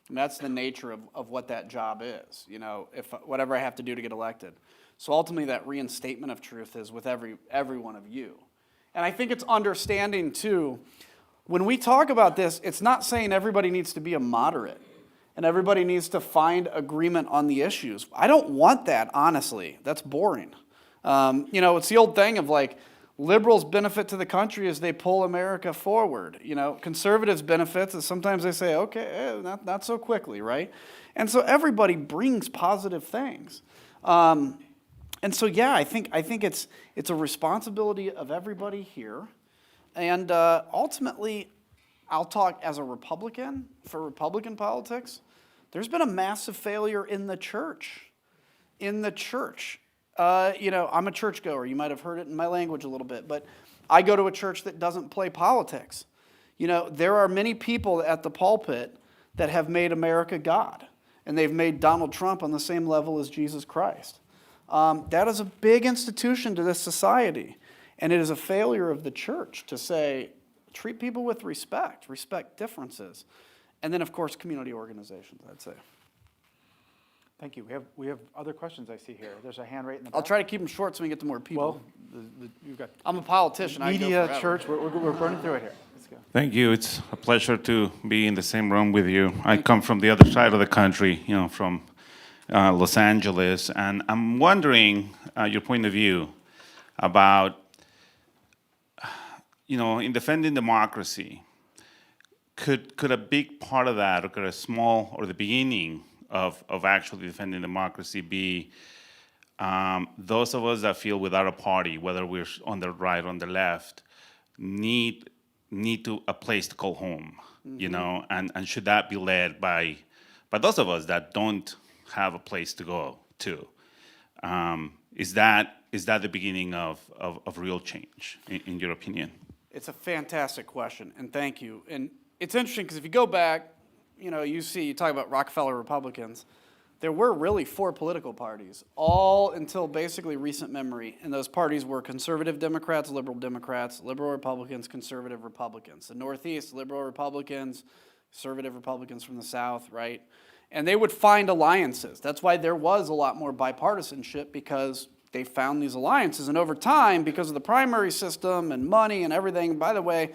And that's the nature of what that job is, if whatever I have to do to get elected. So ultimately, that reinstatement of truth is with every one of you. And I think it's understanding, too, when we talk about this, it's not saying everybody needs to be a moderate and everybody needs to find agreement on the issues. I don't want that, honestly. That's boring. It's the old thing of like, Liberals benefit to the country as they pull America forward. You know, conservatives benefits as sometimes they say, okay, not so quickly, right? And so everybody brings positive things. And so, yeah, I think it's a responsibility of everybody here. And ultimately, I'll talk as a Republican for Republican politics. There's been a massive failure in the church. In the church. You know, I'm a churchgoer. You might have heard it in my language a little bit, but I go to a church that doesn't play politics. You know, there are many people at the pulpit that have made America God, and they've made Donald Trump on the same level as Jesus Christ. That is a big institution to this society, and it is a failure of the church to say, treat people with respect, respect differences, and then, of course, community organizations, I'd say. Thank you. We have other questions I see here. There's a hand right in the back. I'll try to keep them short so we can get to more people. Well, you've got I'm a politician. media, church. We're burning through it here. Let's go. Thank you. It's a pleasure to be in the same room with you. I come from the other side of the country, you know, from Los Angeles, and I'm wondering your point of view about, you know, in defending democracy, could a big part of that, or could a small, or the beginning of actually defending democracy be those of us that feel without a party, whether we're on the right or on the left, need to a place to call home, you know, and should that be led by those of us that don't have a place to go to? Is that the beginning of real change, in your opinion? It's a fantastic question, and thank you. And it's interesting because if you go back, you know, you talk about Rockefeller Republicans, there were really 4 political parties, all until basically recent memory, and those parties were conservative Democrats, liberal Republicans, conservative Republicans. The Northeast, liberal Republicans, conservative Republicans from the South, right? And they would find alliances. That's why there was a lot more bipartisanship, because they found these alliances. And over time, because of the primary system and money and everything, by the way,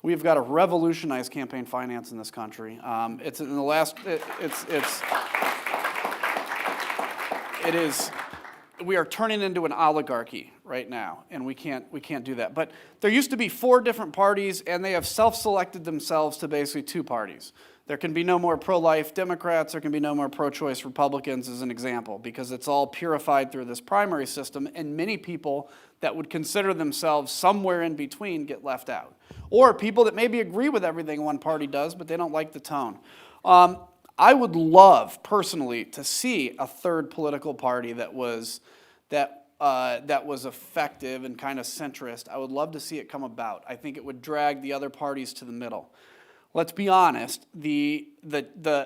we've got to revolutionize campaign finance in this country. It's in the last, it is, we are turning into an oligarchy right now, and we can't do that. But there used to be 4 different parties, and they have self-selected themselves to basically 2 parties. There can be no more pro-life Democrats, there can be no more pro-choice Republicans, as an example, because it's all purified through this primary system, and many people that would consider themselves somewhere in between get left out. Or people that maybe agree with everything one party does, but they don't like the tone. I would love, personally, to see a third political party that was effective and kind of centrist. I would love to see it come about. I think it would drag the other parties to the middle. Let's be honest, the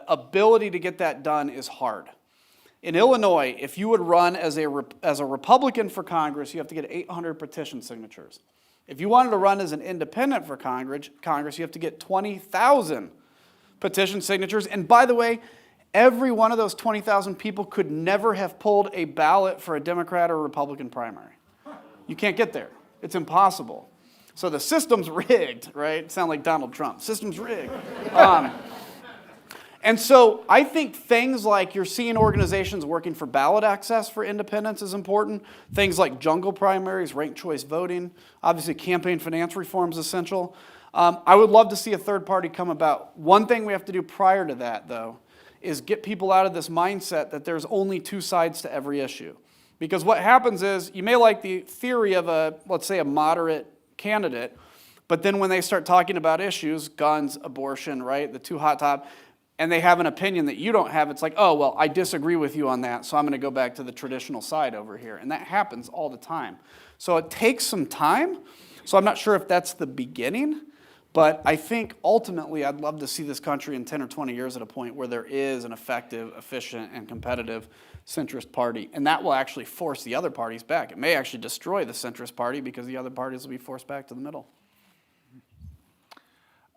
ability to get that done is hard. In Illinois, if you would run as a Republican for Congress, you have to get 800 petition signatures. If you wanted to run as an independent for Congress, you have to get 20,000 petition signatures. And by the way, every one of those 20,000 people could never have pulled a ballot for a Democrat or Republican primary. You can't get there. It's impossible. So the system's rigged, right? Sound like Donald Trump. System's rigged. And so I think things like you're seeing organizations working for ballot access for independence is important. Things like jungle primaries, ranked choice voting. Obviously, campaign finance reform is essential. I would love to see a third party come about. One thing we have to do prior to that, though, is get people out of this mindset that there's only 2 sides to every issue. Because what happens is, you may like the theory of let's say a moderate candidate, but then when they start talking about issues, guns, abortion, right, the 2 hot top, and they have an opinion that you don't have, it's like, oh, well, I disagree with you on that, so I'm going to go back to the traditional side over here. And that happens all the time. So it takes some time. So I'm not sure if that's the beginning, but I think ultimately I'd love to see this country in 10 or 20 years at a point where there is an effective, efficient, and competitive centrist party. And that will actually force the other parties back. It may actually destroy the centrist party because the other parties will be forced back to the middle.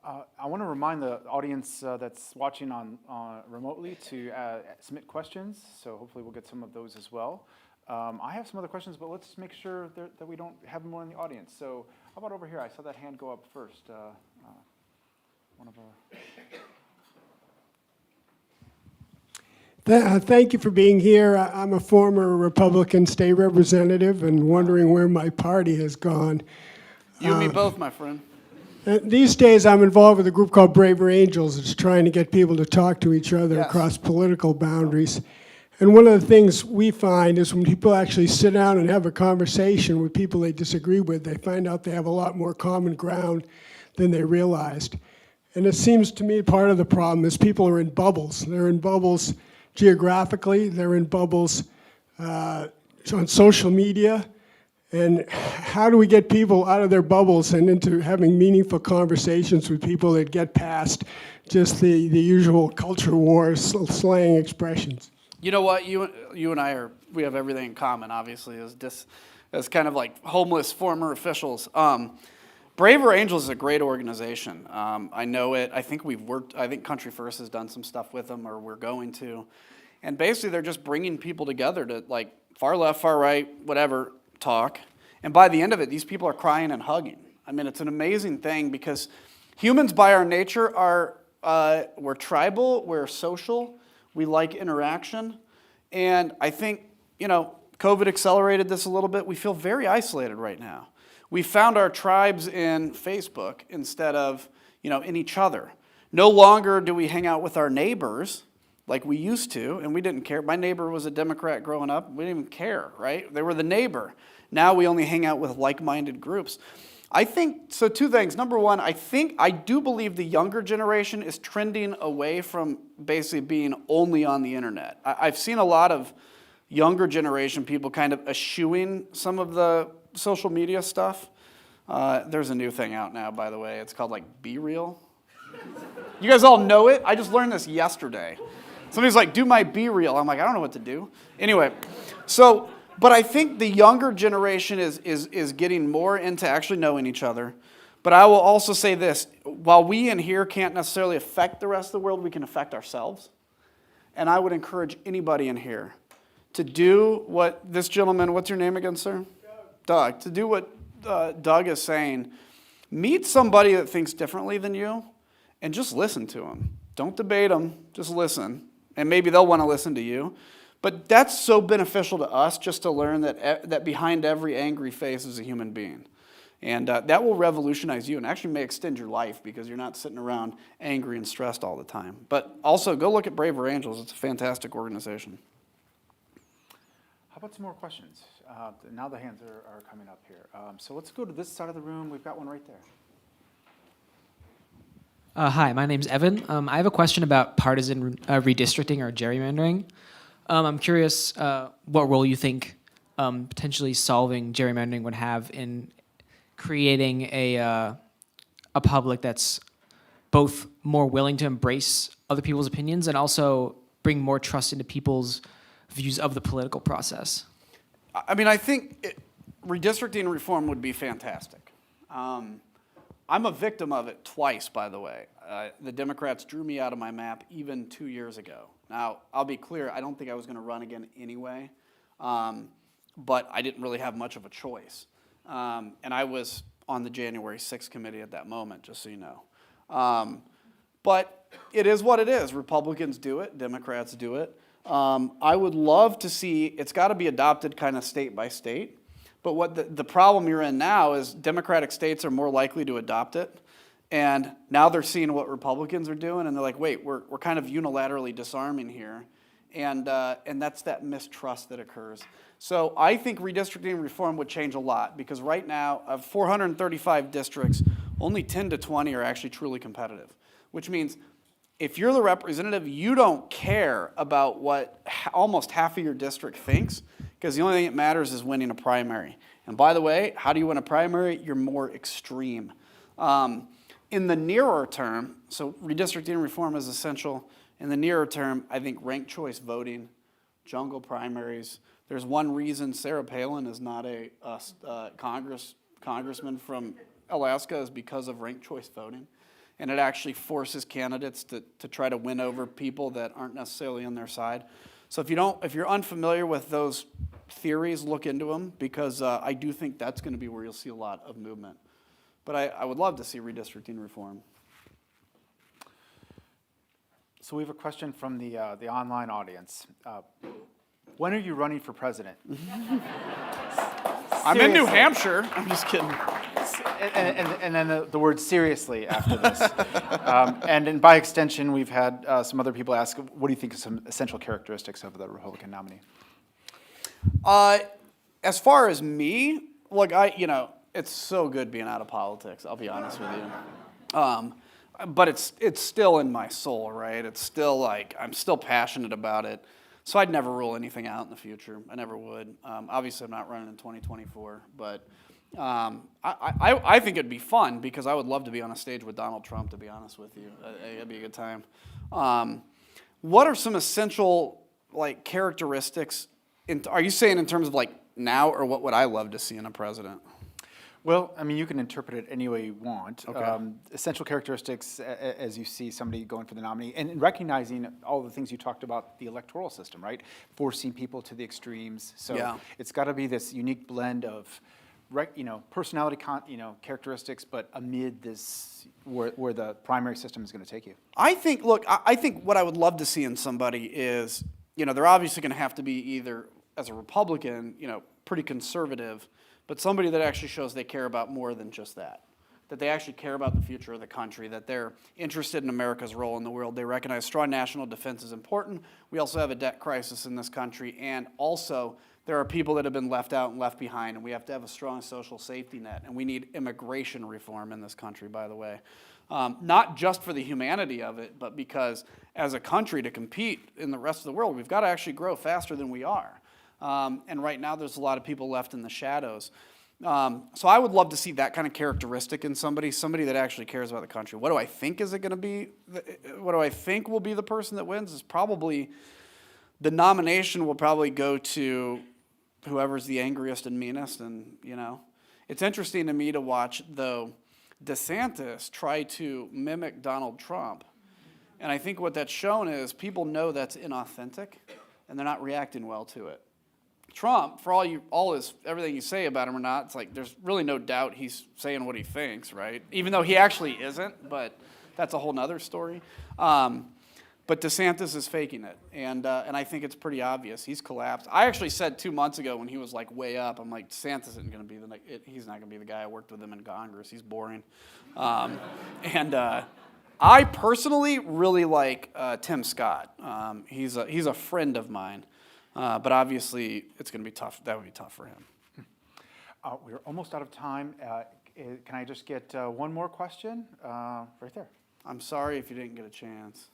I want to remind the audience that's watching on remotely to submit questions, so hopefully we'll get some of those as well. I have some other questions, but let's make sure that we don't have more in the audience. So how about over here? I saw that hand go up first. One of our... Thank you for being here. I'm a former Republican state representative and wondering where my party has gone. You and me both, my friend. These days, I'm involved with a group called Braver Angels. It's trying to get people to talk to each other Yes. across political boundaries. And one of the things we find is when people actually sit down and have a conversation with people they disagree with, they find out they have a lot more common ground than they realized. And it seems to me part of the problem is people are in bubbles. They're in bubbles geographically, they're in bubbles on social media. And how do we get people out of their bubbles and into having meaningful conversations with people that get past just the usual culture wars, slang expressions? You know what? You and we have everything in common, obviously, as kind of like homeless former officials. Braver Angels is a great organization. I know it. I think I think Country First has done some stuff with them, or we're going to. And basically, they're just bringing people together to, like, far left, far right, whatever, talk. And by the end of it, these people are crying and hugging. I mean, it's an amazing thing because humans by our nature we're tribal, we're social, we like interaction. And I think, COVID accelerated this a little bit. We feel very isolated right now. We found our tribes in Facebook instead of, in each other. No longer do we hang out with our neighbors like we used to, and we didn't care. My neighbor was a Democrat growing up. We didn't even care, right? They were the neighbor. Now we only hang out with like-minded groups. I think, so two things. Number one, I do believe the younger generation is trending away from basically being only on the internet. I've seen a lot of younger generation people kind of eschewing some of the social media stuff. There's a new thing out now, by the way. It's called like Be Real. You guys all know it? I just learned this yesterday. Somebody's like, do my Be Real. I'm like, I don't know what to do. Anyway, but I think the younger generation is getting more into actually knowing each other. But I will also say this, while we in here can't necessarily affect the rest of the world, we can affect ourselves. And I would encourage anybody in here to do what this gentleman, what's your name again, sir? Doug. To do what Doug is saying. Meet somebody that thinks differently than you and just listen to them. Don't debate them, just listen. And maybe they'll want to listen to you. But that's so beneficial to us just to learn that behind every angry face is a human being. And that will revolutionize you and actually may extend your life because you're not sitting around angry and stressed all the time. But also, go look at Braver Angels. It's a fantastic organization. How about some more questions? Now the hands are coming up here. So let's go to this side of the room. We've got one right there. Hi, my name's Evan. I have a question about partisan redistricting or gerrymandering. I'm curious what role you think potentially solving gerrymandering would have in creating a public that's both more willing to embrace other people's opinions and also bring more trust into people's views of the political process. I mean, I think redistricting reform would be fantastic. I'm a victim of it twice, by the way. The Democrats drew me out of my map even 2 years ago. Now, I'll be clear, I don't think I was going to run again anyway, but I didn't really have much of a choice. And I was on the January 6th committee at that moment, just so you know. But it is what it is. Republicans do it, Democrats do it. I would love to see, it's got to be adopted kind of state by state. But what the problem you're in now is Democratic states are more likely to adopt it. And now they're seeing what Republicans are doing, and they're like, wait, we're kind of unilaterally disarming here. And that's that mistrust that occurs. So I think redistricting reform would change a lot, because right now, of 435 districts, only 10 to 20 are actually truly competitive, which means if you're the representative, you don't care about what almost half of your district thinks, because the only thing that matters is winning a primary. And by the way, how do you win a primary? You're more extreme. In the nearer term, so redistricting reform is essential. In the nearer term, I think ranked choice voting, jungle primaries. There's one reason Sarah Palin is not a congressman from Alaska is because of ranked choice voting. And it actually forces candidates to try to win over people that aren't necessarily on their side. So if you're unfamiliar with those theories, look into them, because I do think that's going to be where you'll see a lot of movement. But I would love to see redistricting reform. So we have a question from the online audience. When are you running for president? I'm in New Seriously. Hampshire. I'm just kidding. And then the word seriously after this. And then by extension, we've had some other people ask, what do you think are some essential characteristics of the Republican nominee? As far as me, look, it's so good being out of politics, I'll be honest with you. But it's still in my soul, right? It's still like, I'm still passionate about it. So I'd never rule anything out in the future. I never would. Obviously, I'm not running in 2024, but I think it'd be fun because I would love to be on a stage with Donald Trump, to be honest with you. It'd be a good time. What are some essential characteristics? Are you saying in terms of now, or what would I love to see in a president? Well, I mean, you can interpret it any way you want. Okay. Essential characteristics, as you see somebody going for the nominee, and recognizing all the things you talked about, the electoral system, right? Forcing people to the extremes. So Yeah. it's got to be this unique blend of, personality, characteristics, but amid this where the primary system is going to take you. I think what I would love to see in somebody is, they're obviously going to have to be either, as a Republican, pretty conservative, but somebody that actually shows they care about more than just that they actually care about the future of the country, that they're interested in America's role in the world. They recognize strong national defense is important. We also have a debt crisis in this country, and also there are people that have been left out and left behind, and we have to have a strong social safety net, and we need immigration reform in this country, by the way. Not just for the humanity of it, but because as a country to compete in the rest of the world, we've got to actually grow faster than we are. And right now there's a lot of people left in the shadows. So I would love to see that kind of characteristic in somebody that actually cares about the country. What do I think is it going to be? What do I think will be the person that wins is probably, the nomination will probably go to whoever's the angriest and meanest. And, it's interesting to me to watch, though, DeSantis try to mimic Donald Trump. And I think what that's shown is people know that's inauthentic, and they're not reacting well to it. Trump, for everything you say about him or not, it's like there's really no doubt he's saying what he thinks, right? Even though he actually isn't, but that's a whole nother story. But DeSantis is faking it, and I think it's pretty obvious. He's collapsed. I actually said 2 months ago when he was way up, I'm like, DeSantis isn't going to be he's not going to be the guy. I worked with him in Congress. He's boring. And I personally really like Tim Scott. He's a friend of mine. But obviously, it's going to be tough. That would be tough for him. We're almost out of time. Can I just get one more question? Right there. I'm sorry if you didn't get a chance.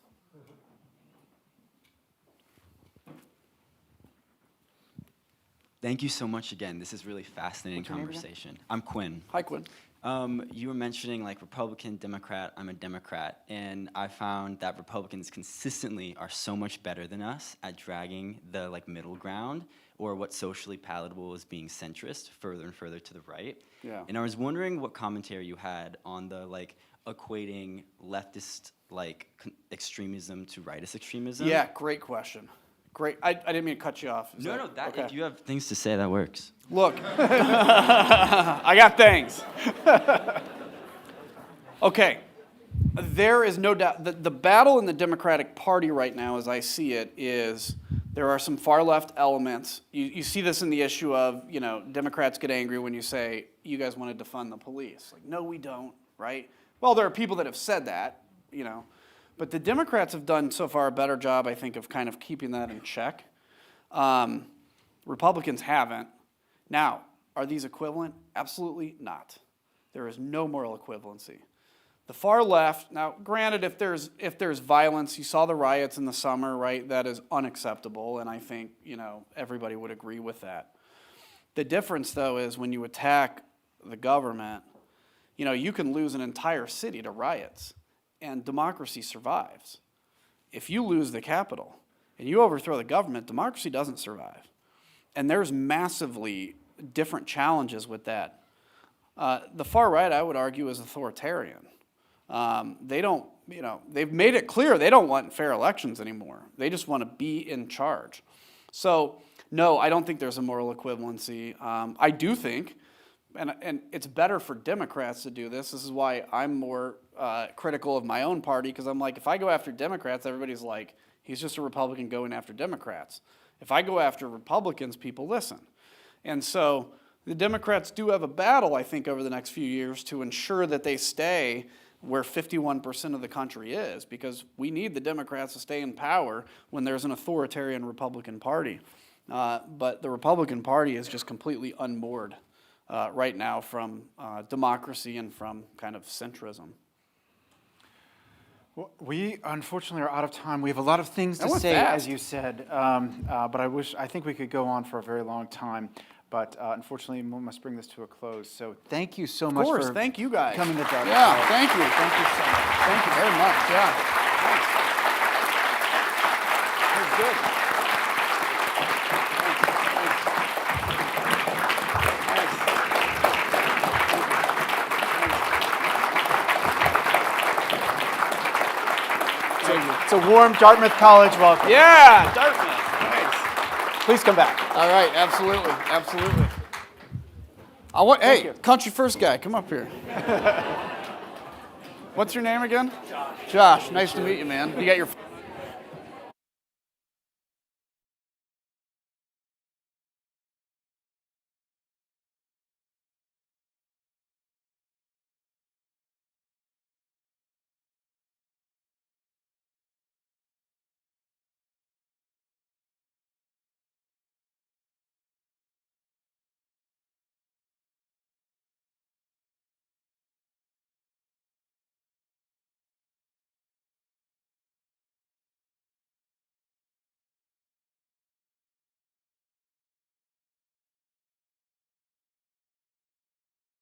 Thank you so much again. This is really fascinating What's your name again? conversation. I'm Quinn. Hi, Quinn. You were mentioning Republican, Democrat. I'm a Democrat, and I found that Republicans consistently are so much better than us at dragging the middle ground, or what socially palatable is being centrist, further and further to the right. Yeah. And I was wondering what commentary you had on the equating leftist extremism to rightist extremism. Yeah, great question. Great. I didn't mean to cut you off. No, okay. If you have things to say, that works. Look, I got things. Okay, there is no doubt the battle in the Democratic Party right now, as I see it, is there are some far left elements. You see this in the issue of, Democrats get angry when you say, you guys want to defund the police. No, we don't, right? Well, there are people that have said that, but the Democrats have done so far a better job, I think, of kind of keeping that in check. Republicans haven't. Now, are these equivalent? Absolutely not. There is no moral equivalency. The far left, now granted, if there's violence, you saw the riots in the summer, right? That is unacceptable, and I think, everybody would agree with that. The difference, though, is when you attack the government, you can lose an entire city to riots, and democracy survives. If you lose the Capitol and you overthrow the government, democracy doesn't survive. And there's massively different challenges with that. The far right, I would argue, is authoritarian. They don't, they've made it clear they don't want fair elections anymore. They just want to be in charge. So, no, I don't think there's a moral equivalency. I do think, and it's better for Democrats to do this. This is why I'm more critical of my own party, because I'm like, if I go after Democrats, everybody's like, he's just a Republican going after Democrats. If I go after Republicans, people listen. And so the Democrats do have a battle, I think, over the next few years to ensure that they stay where 51% of the country is, because we need the Democrats to stay in power when there's an authoritarian Republican Party. But the Republican Party is just completely unmoored right now from democracy and from kind of centrism. Well, we unfortunately are out of time. We have a lot of things to That went say, fast. as you said, but I think we could go on for a very long time. But unfortunately, we must bring this to a close. So thank you so much Of course, for thank you guys. coming to Dartmouth. Yeah, thank you. Thank you so much. Thank you very much. Yeah. Thanks. That was good. It's a warm Dartmouth College welcome. Yeah, Dartmouth. Thanks. Please come back. All right, absolutely, absolutely. Hey, country first guy, come up here. What's your name again? Josh. Josh, nice to meet you, man. You got your